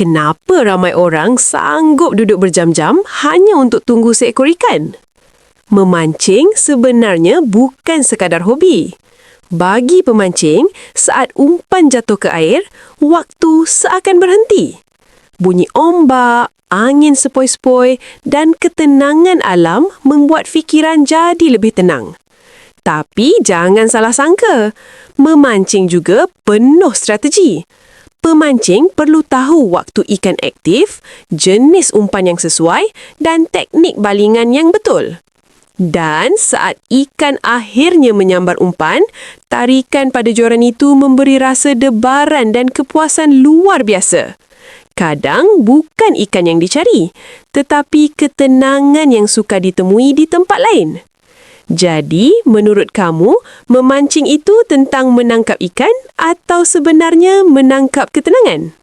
Kenapa ramai orang sanggup duduk berjam-jam hanya untuk tunggu seekor ikan? Memancing sebenarnya bukan sekadar hobi. Bagi pemancing, saat umpan jatuh ke air, waktu seakan berhenti. Bunyi ombak, angin sepoi-sepoi dan ketenangan alam membuat fikiran jadi lebih tenang. Tapi jangan salah sangka, memancing juga penuh strategi. Pemancing perlu tahu waktu ikan aktif, jenis umpan yang sesuai dan teknik balingan yang betul. Dan saat ikan akhirnya menyambar umpan, tarikan pada joran itu memberi rasa debaran dan kepuasan luar biasa. Kadang bukan ikan yang dicari, tetapi ketenangan yang suka ditemui di tempat lain. Jadi, menurut kamu, memancing itu tentang menangkap ikan atau sebenarnya menangkap ketenangan?